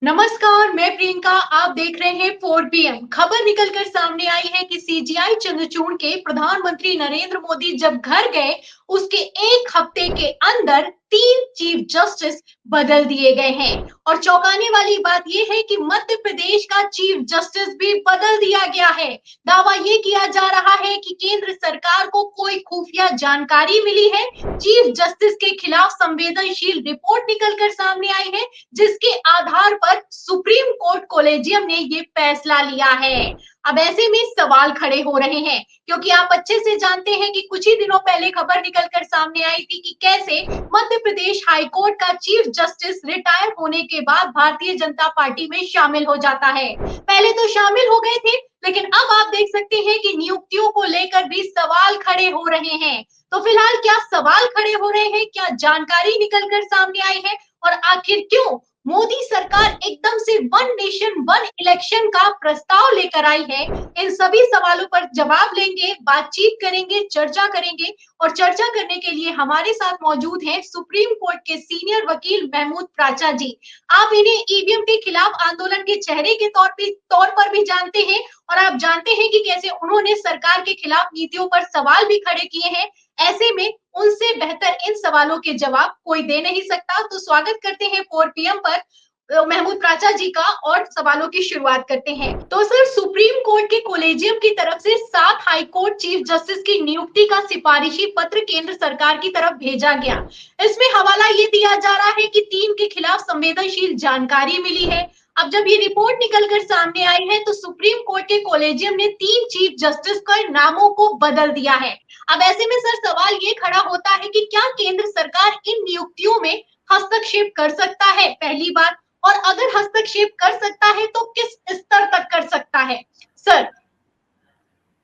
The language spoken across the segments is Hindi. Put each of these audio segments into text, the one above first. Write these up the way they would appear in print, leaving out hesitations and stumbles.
नमस्कार, मैं प्रियंका। आप देख रहे हैं 4 PM। खबर निकलकर सामने आई है कि सीजीआई चंद्रचूड़ के प्रधानमंत्री नरेंद्र मोदी जब घर गए, उसके 1 हफ्ते के अंदर 3 चीफ जस्टिस बदल दिए गए हैं। और चौंकाने वाली बात यह है कि मध्य प्रदेश का चीफ जस्टिस भी बदल दिया गया है। दावा ये किया जा रहा है कि केंद्र सरकार को कोई खुफिया जानकारी मिली है। चीफ जस्टिस के खिलाफ संवेदनशील रिपोर्ट निकलकर सामने आई है, जिसके आधार पर सुप्रीम कोर्ट कोलेजियम ने ये फैसला लिया है। अब ऐसे में सवाल खड़े हो रहे हैं, क्योंकि आप अच्छे से जानते हैं कि कुछ ही दिनों पहले खबर निकलकर सामने आई थी कि कैसे मध्य प्रदेश हाईकोर्ट का चीफ जस्टिस रिटायर होने के बाद भारतीय जनता पार्टी में शामिल हो जाता है। पहले तो शामिल हो गए थे, लेकिन अब आप देख सकते हैं कि नियुक्तियों को लेकर भी सवाल खड़े हो रहे हैं। तो फिलहाल क्या सवाल खड़े हो रहे हैं, क्या जानकारी निकलकर सामने आई है, और आखिर क्यों मोदी सरकार एकदम से वन नेशन वन इलेक्शन का प्रस्ताव लेकर आई है? इन सभी सवालों पर जवाब लेंगे, बातचीत करेंगे, चर्चा करेंगे। और चर्चा करने के लिए हमारे साथ मौजूद हैं सुप्रीम कोर्ट के सीनियर वकील महमूद प्राचा जी। आप इन्हें ईवीएम के खिलाफ आंदोलन के चेहरे के तौर पर भी जानते हैं, और आप जानते हैं कि कैसे उन्होंने सरकार के खिलाफ नीतियों पर सवाल भी खड़े किए हैं। ऐसे में उनसे बेहतर इन सवालों के जवाब कोई दे नहीं सकता। तो स्वागत करते हैं 4 PM पर महमूद प्राचा जी का, और सवालों की शुरुआत करते हैं। तो सर, सुप्रीम कोर्ट के कोलेजियम की तरफ से 7 हाई कोर्ट चीफ जस्टिस की नियुक्ति का सिफारिशी पत्र केंद्र सरकार की तरफ भेजा गया। इसमें हवाला ये दिया जा रहा है कि 3 के खिलाफ संवेदनशील जानकारी मिली है। अब जब ये रिपोर्ट निकलकर सामने आई है, तो सुप्रीम कोर्ट के कोलेजियम ने 3 चीफ जस्टिस के नामों को बदल दिया है। अब ऐसे में सर सवाल ये खड़ा होता है कि क्या केंद्र सरकार इन नियुक्तियों में हस्तक्षेप कर सकता है, पहली बात। और अगर हस्तक्षेप कर सकता है तो किस स्तर तक कर सकता है सर?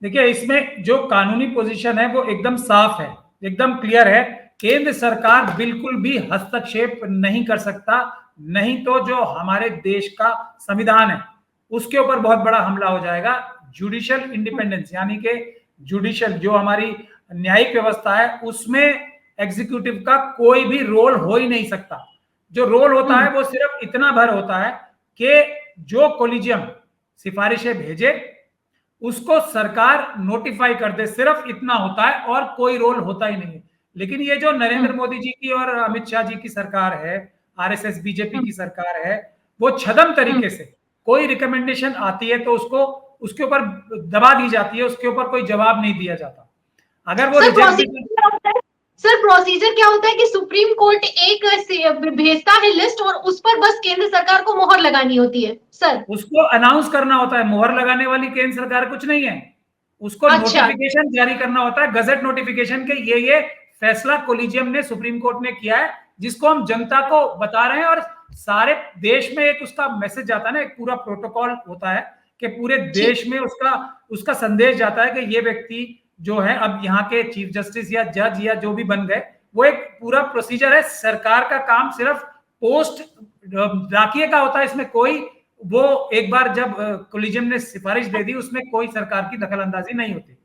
देखिए, इसमें जो कानूनी पोजीशन है वो एकदम साफ है, एकदम क्लियर है। केंद्र सरकार बिल्कुल भी हस्तक्षेप नहीं कर सकता, नहीं तो जो हमारे देश का संविधान है उसके ऊपर बहुत बड़ा हमला हो जाएगा। जुडिशियल इंडिपेंडेंस यानी कि जुडिशियल जो हमारी न्यायिक व्यवस्था है उसमें एग्जीक्यूटिव का कोई भी रोल हो ही नहीं सकता। जो रोल होता है वो सिर्फ इतना भर होता है कि जो कोलिजियम सिफारिशें भेजे उसको सरकार नोटिफाई कर दे, सिर्फ इतना होता है और कोई रोल होता ही नहीं। लेकिन ये जो नरेंद्र मोदी जी की और अमित शाह जी की सरकार है, आरएसएस बीजेपी की सरकार है, वो छदम तरीके से कोई रिकमेंडेशन आती है तो उसको उसके ऊपर दबा दी जाती है, उसके ऊपर कोई जवाब नहीं दिया जाता। अगर वो सर प्रोसीजर क्या होता है कि सुप्रीम कोर्ट एक भेजता है लिस्ट, और उस पर बस केंद्र सरकार को मोहर लगानी होती है सर? उसको अनाउंस करना होता है। मोहर लगाने वाली केंद्र सरकार कुछ नहीं है, उसको अच्छा, नोटिफिकेशन जारी करना होता है, गजट नोटिफिकेशन के ये फैसला कोलिजियम ने सुप्रीम कोर्ट ने किया है, जिसको हम जनता को बता रहे हैं। और सारे देश में एक उसका मैसेज जाता है ना, एक पूरा प्रोटोकॉल होता है कि पूरे देश में उसका उसका संदेश जाता है कि ये व्यक्ति जो है अब यहाँ के चीफ जस्टिस या जज या जो भी बन गए, वो एक पूरा प्रोसीजर है। सरकार का काम सिर्फ पोस्ट राखिए का होता है, इसमें कोई वो एक बार जब कोलिजियम ने सिफारिश दे दी उसमें कोई सरकार की दखलंदाजी नहीं होती।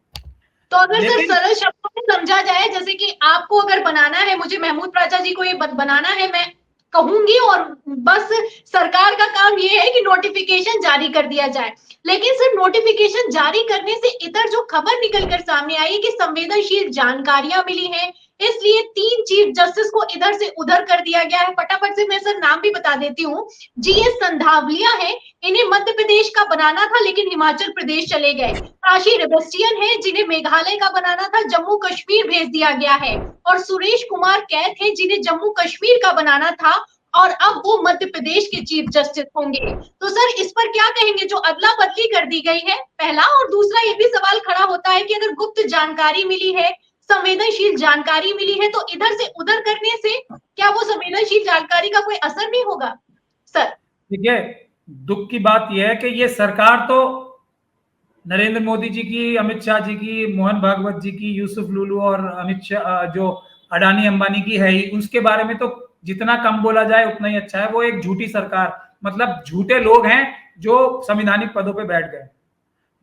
तो अगर सर सरल शब्दों में समझा जाए, जैसे कि आपको अगर बनाना है, मुझे महमूद प्राचा जी को ये बनाना है, मैं कहूंगी, और बस सरकार का काम ये है कि नोटिफिकेशन जारी कर दिया जाए। लेकिन सिर्फ नोटिफिकेशन जारी करने से इधर जो खबर निकलकर सामने आई है कि संवेदनशील जानकारियां मिली हैं, इसलिए 3 चीफ जस्टिस को इधर से उधर कर दिया गया है। फटाफट से मैं सर नाम भी बता देती हूँ। जीएस संधावलिया है, इन्हें मध्य प्रदेश का बनाना था लेकिन हिमाचल प्रदेश चले गए। काशी रेबेस्टियन है, जिन्हें मेघालय का बनाना था, जम्मू कश्मीर भेज दिया गया है। और सुरेश कुमार कैथ है, जिन्हें जम्मू कश्मीर का बनाना था, और अब वो मध्य प्रदेश के चीफ जस्टिस होंगे। तो सर इस पर क्या कहेंगे, जो अदला बदली कर दी गई है, पहला। और दूसरा ये भी सवाल खड़ा होता है कि अगर गुप्त जानकारी मिली है, संवेदनशील जानकारी मिली है, तो इधर से उधर करने से क्या वो संवेदनशील जानकारी का कोई असर नहीं होगा सर? देखिए, दुख की बात यह है कि ये सरकार तो नरेंद्र मोदी जी की, अमित शाह जी की, मोहन भागवत जी की, यूसुफ लुलू और अमित शाह जो अडानी अंबानी की है ही, उसके बारे में तो जितना कम बोला जाए उतना ही अच्छा है। वो एक झूठी सरकार, मतलब झूठे लोग हैं जो संवैधानिक पदों पे बैठ गए,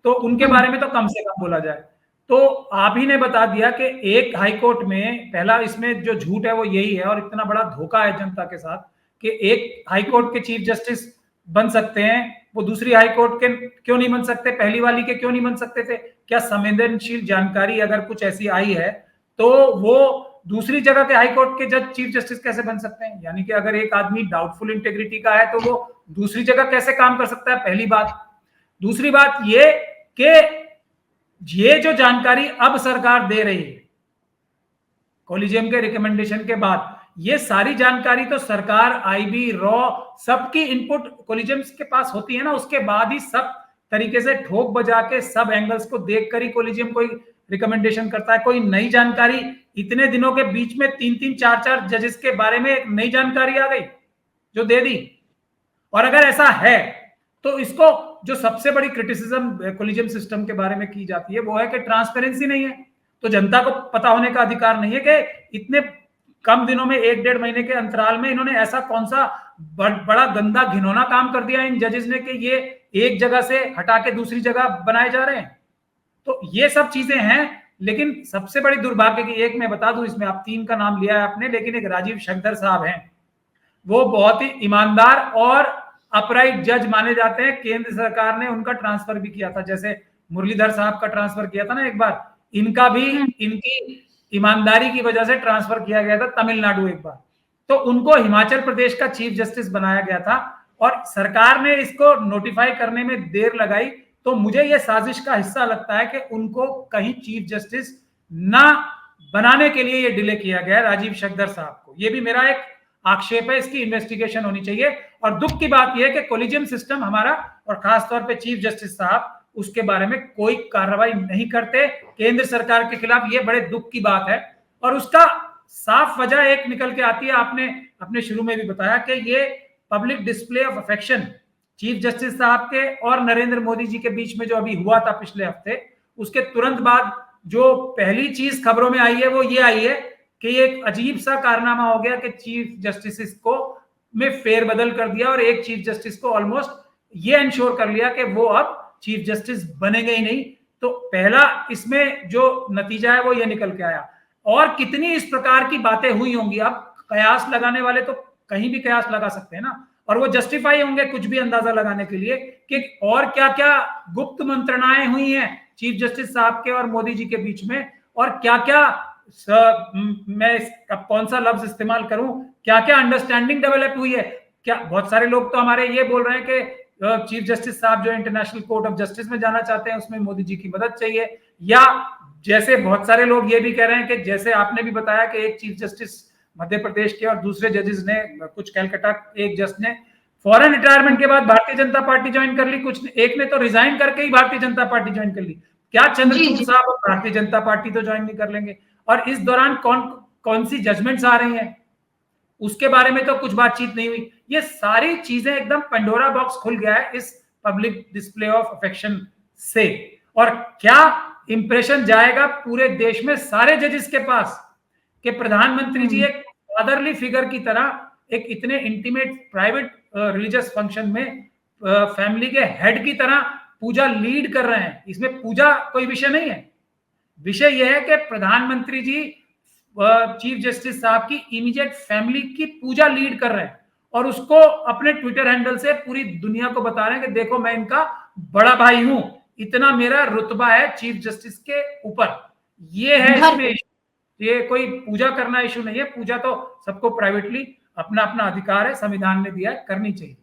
तो उनके बारे में तो कम से कम बोला जाए। तो आप ही ने बता दिया कि एक हाईकोर्ट में, पहला इसमें जो झूठ है वो यही है, और इतना बड़ा धोखा है जनता के साथ कि एक हाईकोर्ट के चीफ जस्टिस बन सकते हैं, वो दूसरी हाई कोर्ट के क्यों नहीं बन सकते, पहली वाली के क्यों नहीं बन सकते थे? क्या संवेदनशील जानकारी अगर कुछ ऐसी आई है तो वो दूसरी जगह के हाई कोर्ट के जज चीफ जस्टिस कैसे बन सकते हैं? यानी कि अगर एक आदमी डाउटफुल इंटेग्रिटी का है तो वो दूसरी जगह कैसे काम कर सकता है? पहली बात। दूसरी बात ये कि ये जो जानकारी अब सरकार दे रही है कॉलेजियम के रिकमेंडेशन के बाद, ये सारी जानकारी तो सरकार, आईबी, रॉ, सबकी इनपुट कॉलेजियम के पास होती है ना, उसके बाद ही सब तरीके से ठोक बजा के सब एंगल्स को देखकर ही कॉलेजियम कोई रिकमेंडेशन करता है। कोई नई जानकारी इतने दिनों के बीच में 3-3, 4-4 जजेस के बारे में एक नई जानकारी आ गई जो दे दी। और अगर ऐसा है तो इसको जो सबसे बड़ी क्रिटिसिज्म कॉलेजियम सिस्टम के बारे में की जाती है वो है कि ट्रांसपेरेंसी नहीं है। तो जनता को पता होने का अधिकार नहीं है कि इतने कम दिनों में 1-1.5 महीने के अंतराल में इन्होंने ऐसा कौन सा बड़ा गंदा घिनौना काम कर दिया इन जजेस ने कि ये एक जगह से हटा के दूसरी जगह बनाए जा रहे हैं। तो ये सब चीजें हैं। लेकिन सबसे बड़ी दुर्भाग्य की एक मैं बता दूं, इसमें आप 3 का नाम लिया है आपने, लेकिन एक राजीव शंकर साहब हैं, वो बहुत ही ईमानदार और अपराइट जज माने जाते हैं। केंद्र सरकार ने उनका ट्रांसफर भी किया था, जैसे मुरलीधर साहब का ट्रांसफर किया था ना एक बार, इनका भी इनकी ईमानदारी की वजह से ट्रांसफर किया गया था तमिलनाडु एक बार। तो उनको हिमाचल प्रदेश का चीफ जस्टिस बनाया गया था और सरकार ने इसको नोटिफाई करने में देर लगाई। तो मुझे यह साजिश का हिस्सा लगता है कि उनको कहीं चीफ जस्टिस ना बनाने के लिए यह डिले किया गया राजीव शंकर साहब को। यह भी मेरा एक आक्षेप है, इसकी इन्वेस्टिगेशन होनी चाहिए। और दुख की बात यह है कि कॉलेजियम सिस्टम हमारा और खासतौर पे चीफ जस्टिस साहब उसके बारे में कोई कार्रवाई नहीं करते केंद्र सरकार के खिलाफ। ये बड़े दुख की बात है और उसका साफ वजह एक निकल के आती है, आपने अपने शुरू में भी बताया कि ये public display of affection chief justice साहब के और नरेंद्र मोदी जी के बीच में जो अभी हुआ था पिछले हफ्ते, उसके तुरंत बाद जो पहली चीज खबरों में आई है वो ये आई है कि एक अजीब सा कारनामा हो गया कि चीफ जस्टिस को में फेरबदल कर दिया और एक चीफ जस्टिस को ऑलमोस्ट ये इंश्योर कर लिया कि वो अब चीफ जस्टिस बनेंगे ही नहीं। तो पहला इसमें जो नतीजा है वो ये निकल के आया। और कितनी इस प्रकार की बातें हुई होंगी, अब कयास लगाने वाले तो कहीं भी कयास लगा सकते हैं ना, और वो जस्टिफाई होंगे कुछ भी अंदाजा लगाने के लिए कि और क्या क्या गुप्त मंत्रणाएं हुई हैं चीफ जस्टिस साहब के और मोदी जी के बीच में, और क्या क्या मैं कौन सा लफ्ज इस्तेमाल करूं, क्या क्या अंडरस्टैंडिंग डेवलप हुई है। क्या बहुत सारे लोग तो हमारे ये बोल रहे हैं कि चीफ जस्टिस साहब जो इंटरनेशनल कोर्ट ऑफ जस्टिस में जाना चाहते हैं उसमें मोदी जी की मदद चाहिए, या जैसे बहुत सारे लोग ये भी कह रहे हैं कि जैसे आपने भी बताया कि एक चीफ जस्टिस मध्य प्रदेश के और दूसरे जजेस ने, कुछ कैलकाटा एक जज ने फौरन रिटायरमेंट के बाद भारतीय जनता पार्टी ज्वाइन कर ली, कुछ एक ने तो रिजाइन करके ही भारतीय जनता पार्टी ज्वाइन कर ली। क्या चंद्रचूड़ साहब भारतीय जनता पार्टी तो ज्वाइन नहीं कर लेंगे? और इस दौरान कौन सी जजमेंट्स आ रही हैं उसके बारे में तो कुछ बातचीत नहीं हुई। ये सारी चीजें एकदम पंडोरा बॉक्स खुल गया है इस पब्लिक डिस्प्ले ऑफ अफेक्शन से। और क्या इंप्रेशन जाएगा पूरे देश में सारे जजेस के पास कि प्रधानमंत्री जी एक फादरली फिगर की तरह एक इतने इंटीमेट प्राइवेट रिलीजियस फंक्शन में फैमिली के हेड की तरह पूजा लीड कर रहे हैं। इसमें पूजा कोई विषय नहीं है, विषय यह है कि प्रधानमंत्री जी चीफ जस्टिस साहब की इमीडिएट फैमिली की पूजा लीड कर रहे हैं और उसको अपने ट्विटर हैंडल से पूरी दुनिया को बता रहे हैं कि देखो मैं इनका बड़ा भाई हूं, इतना मेरा रुतबा है चीफ जस्टिस के ऊपर। ये है इसमें, ये कोई पूजा करना इशू नहीं है। पूजा तो सबको प्राइवेटली अपना अपना अधिकार है, संविधान ने दिया है, करनी चाहिए।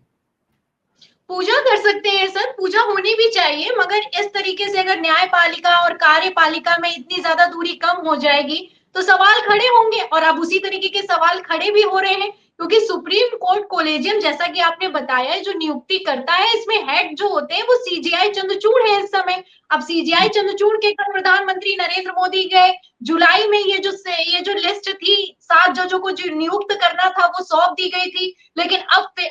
पूजा कर सकते हैं सर, पूजा होनी भी चाहिए, मगर इस तरीके से अगर न्यायपालिका और कार्यपालिका में इतनी ज्यादा दूरी कम हो जाएगी तो सवाल खड़े होंगे। और अब उसी तरीके के सवाल खड़े भी हो रहे हैं क्योंकि सुप्रीम कोर्ट कोलेजियम, जैसा कि आपने बताया, जो नियुक्ति करता है इसमें हेड जो होते हैं वो सीजीआई चंद्रचूड़ है इस समय। अब सीजीआई चंद्रचूड़ के कल प्रधानमंत्री नरेंद्र मोदी गए, जुलाई में ये जो लिस्ट थी 7 जजों को जो नियुक्त करना था वो सौंप दी गई थी, लेकिन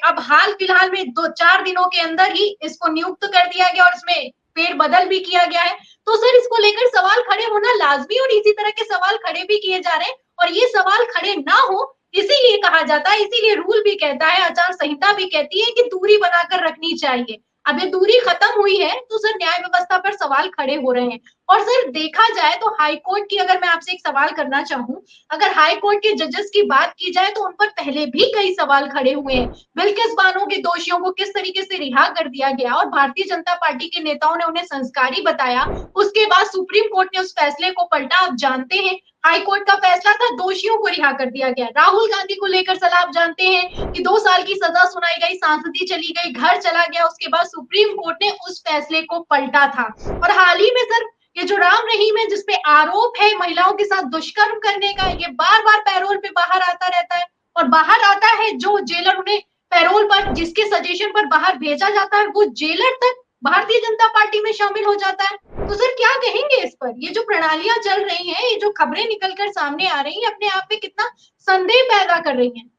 अब हाल फिलहाल में 2-4 दिनों के अंदर ही इसको नियुक्त कर दिया गया और इसमें फेरबदल भी किया गया है। तो सर इसको लेकर सवाल खड़े होना लाजमी और इसी तरह के सवाल खड़े भी किए जा रहे हैं। और ये सवाल खड़े ना हो इसीलिए कहा जाता है, इसीलिए रूल भी कहता है, आचार संहिता भी कहती है कि दूरी बनाकर रखनी चाहिए। अब ये दूरी खत्म हुई है तो सर न्याय व्यवस्था पर सवाल खड़े हो रहे हैं। और सर देखा जाए तो हाई कोर्ट की, अगर मैं आपसे एक सवाल करना चाहूं, अगर हाई कोर्ट के जजेस की बात की जाए तो उन पर पहले भी कई सवाल खड़े हुए हैं। बिल्किस बानो के दोषियों को किस तरीके से रिहा कर दिया गया और भारतीय जनता पार्टी के नेताओं ने उन्हें संस्कारी बताया, उसके बाद सुप्रीम कोर्ट ने उस फैसले को पलटा। आप जानते हैं हाई कोर्ट का फैसला था, दोषियों को रिहा कर दिया गया। राहुल गांधी को लेकर सलाह आप जानते हैं कि 2 साल की सजा सुनाई गई, सांसदी चली गई, घर चला गया, उसके बाद सुप्रीम कोर्ट ने उस फैसले को पलटा था। और हाल ही में सर ये जो राम रहीम है जिसपे आरोप है महिलाओं के साथ दुष्कर्म करने का, ये बार बार पैरोल पे बाहर आता रहता है, और बाहर आता है जो जेलर उन्हें पैरोल पर, जिसके सजेशन पर बाहर भेजा जाता है, वो जेलर तक भारतीय जनता पार्टी में शामिल हो जाता है। तो सर क्या कहेंगे इस पर? ये जो प्रणालियां चल रही हैं, ये जो खबरें निकलकर सामने आ रही हैं, अपने आप में कितना संदेह पैदा कर रही हैं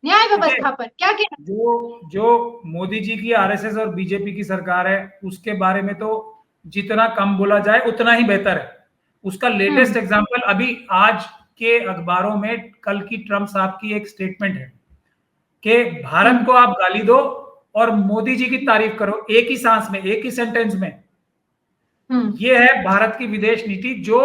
न्याय व्यवस्था पर, क्या कहना? जो मोदी जी की आरएसएस और बीजेपी की सरकार है, उसके बारे में तो जितना कम बोला जाए उतना ही बेहतर है। उसका लेटेस्ट एग्जांपल अभी आज के अखबारों में कल की ट्रम्प साहब की एक स्टेटमेंट है कि भारत को आप गाली दो और मोदी जी की तारीफ करो, एक ही सांस में, एक ही सेंटेंस में। ये है भारत की विदेश नीति। जो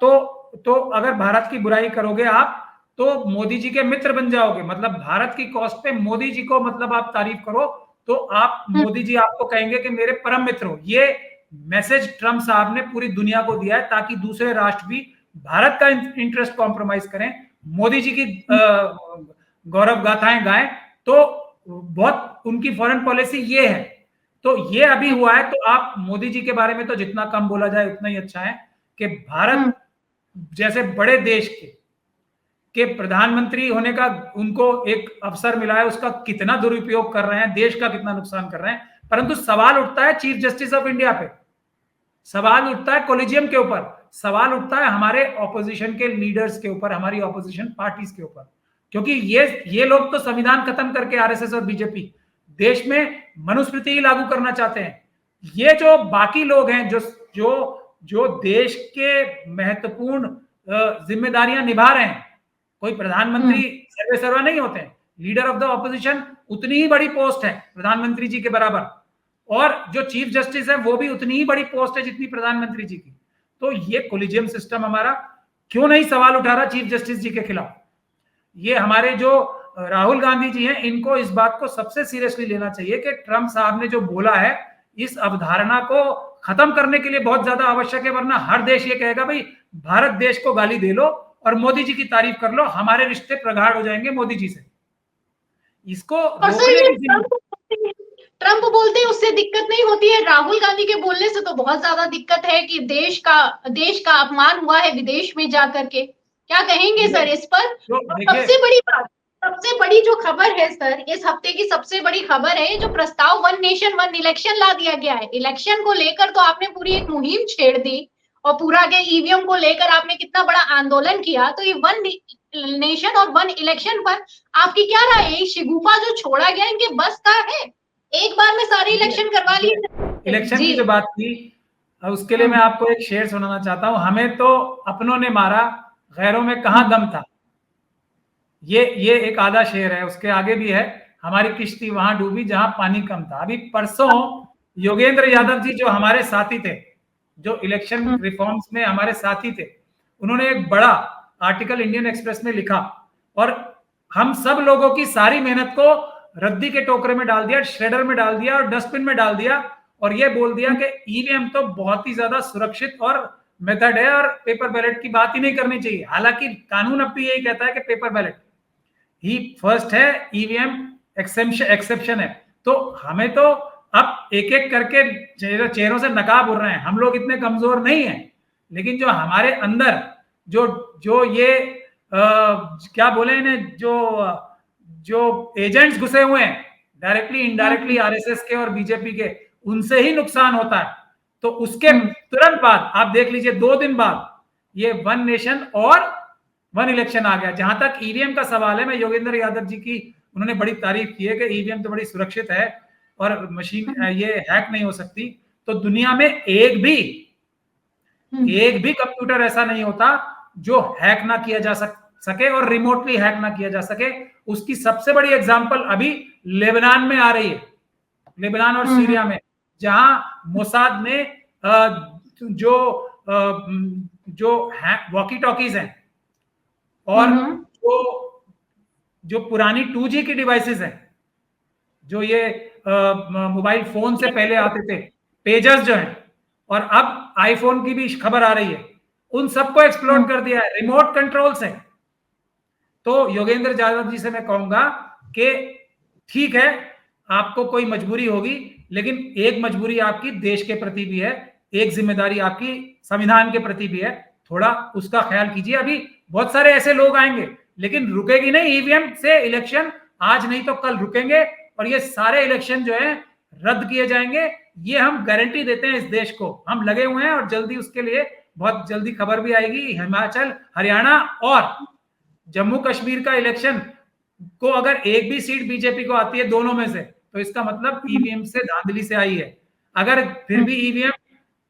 तो अगर भारत की बुराई करोगे आप तो मोदी जी के मित्र बन जाओगे, मतलब भारत की कॉस्ट पे मोदी जी को मतलब आप तारीफ करो तो आप मोदी जी आपको कहेंगे कि मेरे परम मित्र हो। ये मैसेज ट्रम्प साहब ने पूरी दुनिया को दिया है ताकि दूसरे राष्ट्र भी भारत का इंटरेस्ट कॉम्प्रोमाइज करें, मोदी जी की गौरव गाथाएं गाएं। तो बहुत उनकी फॉरेन पॉलिसी ये है। तो ये अभी हुआ है। तो आप मोदी जी के बारे में तो जितना कम बोला जाए उतना ही अच्छा है कि भारत जैसे बड़े देश के प्रधानमंत्री होने का उनको एक अवसर मिला है, उसका कितना दुरुपयोग कर रहे हैं, देश का कितना नुकसान कर रहे हैं। परंतु सवाल उठता है चीफ जस्टिस ऑफ इंडिया पे, सवाल उठता है कोलिजियम के ऊपर, सवाल उठता है हमारे ऑपोजिशन के लीडर्स के ऊपर, हमारी ऑपोजिशन पार्टीज के ऊपर, क्योंकि ये लोग तो संविधान खत्म करके आरएसएस और बीजेपी देश में मनुस्मृति ही लागू करना चाहते हैं। ये जो बाकी लोग हैं जो देश के महत्वपूर्ण जिम्मेदारियां निभा रहे हैं, कोई प्रधानमंत्री सर्वे सर्वा नहीं होते हैं, लीडर ऑफ द ऑपोजिशन उतनी ही बड़ी पोस्ट है प्रधानमंत्री जी के बराबर, और जो चीफ जस्टिस है वो भी उतनी ही बड़ी पोस्ट है जितनी प्रधानमंत्री जी की। तो ये कोलिजियम सिस्टम हमारा क्यों नहीं सवाल उठा रहा चीफ जस्टिस जी के खिलाफ? ये हमारे जो राहुल गांधी जी हैं, इनको इस बात को सबसे सीरियसली लेना चाहिए कि ट्रम्प साहब ने जो बोला है इस अवधारणा को खत्म करने के लिए बहुत ज्यादा आवश्यक है, वरना हर देश ये कहेगा भाई भारत देश को गाली दे लो और मोदी जी की तारीफ कर लो, हमारे रिश्ते प्रगाढ़ हो जाएंगे मोदी जी से। इसको ट्रम्प बोलते हैं उससे दिक्कत नहीं होती है, राहुल गांधी के बोलने से तो बहुत ज्यादा दिक्कत है कि देश का अपमान हुआ है विदेश में जाकर के। क्या कहेंगे सर इस पर? सबसे बड़ी बात, सबसे बड़ी जो खबर है सर, इस हफ्ते की सबसे बड़ी खबर है जो प्रस्ताव वन नेशन वन इलेक्शन ला दिया गया है। इलेक्शन को लेकर तो आपने पूरी एक मुहिम छेड़ दी और पूरा के ईवीएम को लेकर आपने कितना बड़ा आंदोलन किया। तो ये वन नेशन और वन इलेक्शन पर आपकी क्या राय है? शिगुफा जो छोड़ा गया इनके बस का है? एक बार में सारे इलेक्शन करवा लिए। इलेक्शन की जो बात थी उसके लिए मैं आपको एक शेर सुनाना चाहता हूं। हमें तो अपनों ने मारा, गैरों में कहां दम था। ये एक आधा शेर है, उसके आगे भी है, हमारी किश्ती वहां डूबी जहां पानी कम था। अभी परसों योगेंद्र यादव जी जो हमारे साथी थे, जो इलेक्शन रिफॉर्म्स में हमारे साथी थे, उन्होंने एक बड़ा आर्टिकल इंडियन एक्सप्रेस में लिखा और हम सब लोगों की सारी मेहनत को रद्दी के टोकरे में डाल दिया, श्रेडर में डाल दिया और डस्टबिन में डाल दिया, और ये बोल दिया कि ईवीएम तो बहुत ही ज्यादा सुरक्षित और मेथड है और पेपर बैलेट की बात ही नहीं करनी चाहिए। हालांकि कानून अब भी यही कहता है कि पेपर बैलेट ही फर्स्ट है, ईवीएम एक्सेप्शन है। तो हमें तो अब एक एक करके चेहरों से नकाब उड़ रहे हैं। हम लोग इतने कमजोर नहीं हैं, लेकिन जो हमारे अंदर जो ये क्या बोले इन्हें, जो एजेंट्स घुसे हुए हैं डायरेक्टली इनडायरेक्टली आरएसएस के और बीजेपी के, उनसे ही नुकसान होता है। तो उसके तुरंत बाद आप देख लीजिए 2 दिन बाद ये वन नेशन और वन इलेक्शन आ गया। जहां तक ईवीएम का सवाल है, मैं योगेंद्र यादव जी की, उन्होंने बड़ी तारीफ की है कि ईवीएम तो बड़ी सुरक्षित है और मशीन ये हैक नहीं हो सकती। तो दुनिया में एक भी कंप्यूटर ऐसा नहीं होता जो हैक ना किया जा सके और रिमोटली हैक ना किया जा सके। उसकी सबसे बड़ी एग्जांपल अभी लेबनान में आ रही है, लेबनान और सीरिया में, जहां मोसाद ने जो जो वॉकी टॉकीज हैं और जो पुरानी 2G की डिवाइसेस हैं, जो ये मोबाइल फोन से पहले आते थे, पेजर्स जो हैं, और अब आईफोन की भी खबर आ रही है, उन सबको एक्सप्लोर कर दिया है, रिमोट कंट्रोल्स है। तो योगेंद्र यादव जी से मैं कहूंगा कि ठीक है, आपको कोई मजबूरी होगी, लेकिन एक मजबूरी आपकी देश के प्रति भी है, एक जिम्मेदारी आपकी संविधान के प्रति भी है, थोड़ा उसका ख्याल कीजिए। अभी बहुत सारे ऐसे लोग आएंगे, लेकिन रुकेगी नहीं ईवीएम से इलेक्शन, आज नहीं तो कल रुकेंगे, और ये सारे इलेक्शन जो है रद्द किए जाएंगे, ये हम गारंटी देते हैं इस देश को। हम लगे हुए हैं और जल्दी उसके लिए बहुत जल्दी खबर भी आएगी। हिमाचल, हरियाणा और जम्मू कश्मीर का इलेक्शन को अगर एक भी सीट बीजेपी को आती है दोनों में से, तो इसका मतलब ईवीएम से धांधली से आई है। अगर फिर भी ईवीएम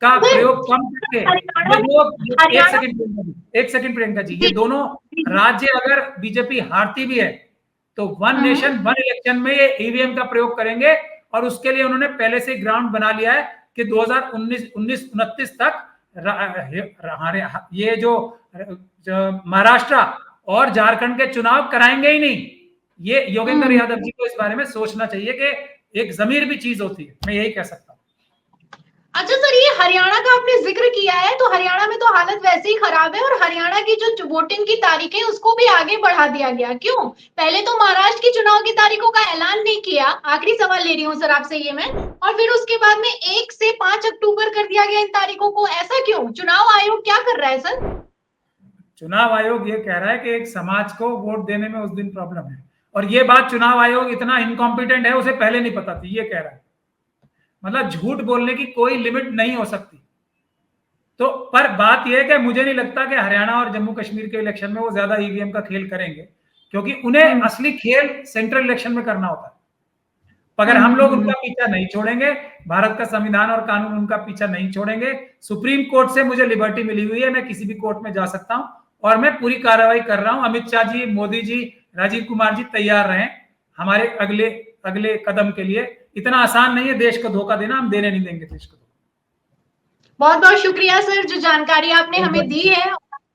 का प्रयोग कम करके ये लोग, एक सेकंड प्रियंका जी, ये दोनों राज्य अगर बीजेपी हारती भी है तो वन नेशन वन इलेक्शन में ये ईवीएम का प्रयोग करेंगे, और उसके लिए उन्होंने पहले से ग्राउंड बना लिया है कि 2029 तक ये जो महाराष्ट्र और झारखंड के चुनाव कराएंगे ही नहीं। ये योगेंद्र यादव जी को इस बारे में सोचना चाहिए कि एक जमीर भी चीज होती है, मैं यही कह सकता हूँ। अच्छा सर, ये हरियाणा का आपने जिक्र किया है, तो हरियाणा में तो हालत वैसे ही खराब है, और हरियाणा की जो वोटिंग की तारीख है उसको भी आगे बढ़ा दिया गया, क्यों? पहले तो महाराष्ट्र की चुनाव की तारीखों का ऐलान नहीं किया, आखिरी सवाल ले रही हूँ सर आपसे ये मैं, और फिर उसके बाद में 1 से 5 अक्टूबर कर दिया गया इन तारीखों को, ऐसा क्यों? चुनाव आयोग क्या कर रहा है सर? चुनाव आयोग ये कह रहा है कि एक समाज को वोट देने में उस दिन प्रॉब्लम है, और ये बात चुनाव आयोग इतना इनकॉम्पिटेंट है, उसे पहले नहीं पता थी, ये कह रहा है। मतलब झूठ बोलने की कोई लिमिट नहीं हो सकती। तो पर बात यह है कि मुझे नहीं लगता कि हरियाणा और जम्मू कश्मीर के इलेक्शन में वो ज्यादा ईवीएम का खेल करेंगे, क्योंकि उन्हें असली खेल सेंट्रल इलेक्शन में करना होता है। अगर हम लोग उनका पीछा नहीं छोड़ेंगे, भारत का संविधान और कानून उनका पीछा नहीं छोड़ेंगे, सुप्रीम कोर्ट से मुझे लिबर्टी मिली हुई है, मैं किसी भी कोर्ट में जा सकता हूं, और मैं पूरी कार्रवाई कर रहा हूं। अमित शाह जी, मोदी जी, राजीव कुमार जी तैयार रहें हमारे अगले कदम के लिए। इतना आसान नहीं है देश को धोखा देना, हम देने नहीं देंगे देश को। बहुत बहुत शुक्रिया सर, जो जानकारी आपने हमें दी है,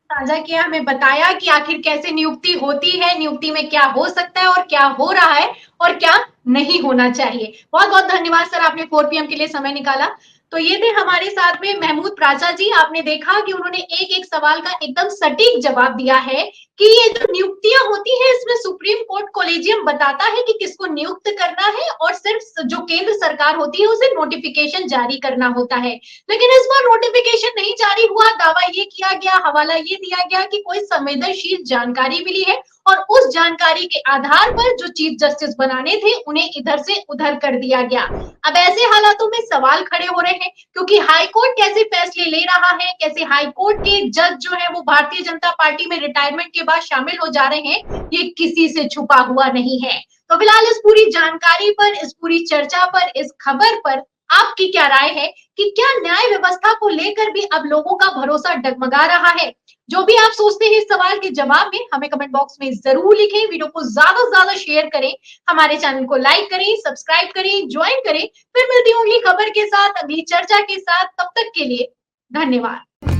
साझा किया, हमें बताया कि आखिर कैसे नियुक्ति होती है, नियुक्ति में क्या हो सकता है और क्या हो रहा है और क्या नहीं होना चाहिए। बहुत बहुत धन्यवाद सर, आपने 4 PM के लिए समय निकाला। तो ये थे हमारे साथ में महमूद प्राचा जी। आपने देखा कि उन्होंने एक एक सवाल का एकदम सटीक जवाब दिया है कि ये जो नियुक्तियां होती है इसमें सुप्रीम कोर्ट कोलेजियम बताता है कि किसको नियुक्त करना है, और सिर्फ जो केंद्र सरकार होती है उसे नोटिफिकेशन जारी करना होता है। लेकिन इस बार नोटिफिकेशन नहीं जारी हुआ, दावा ये किया गया, हवाला ये दिया गया कि कोई संवेदनशील जानकारी मिली है, और उस जानकारी के आधार पर जो चीफ जस्टिस बनाने थे उन्हें इधर से उधर कर दिया गया। अब ऐसे हालातों में सवाल खड़े हो रहे हैं, क्योंकि हाई कोर्ट कैसे फैसले ले रहा है, कैसे हाई कोर्ट के जज जो है वो भारतीय जनता पार्टी में रिटायरमेंट के बाद शामिल हो जा रहे हैं, ये किसी से छुपा हुआ नहीं है। तो फिलहाल इस पूरी जानकारी पर, इस पूरी चर्चा पर, इस खबर पर आपकी क्या राय है कि क्या न्याय व्यवस्था को लेकर भी अब लोगों का भरोसा डगमगा रहा है? जो भी आप सोचते हैं इस सवाल के जवाब में हमें कमेंट बॉक्स में जरूर लिखें, वीडियो को ज्यादा से ज्यादा शेयर करें, हमारे चैनल को लाइक करें, सब्सक्राइब करें, ज्वाइन करें। फिर मिलती हूँ अगली खबर के साथ, अगली चर्चा के साथ, तब तक के लिए धन्यवाद।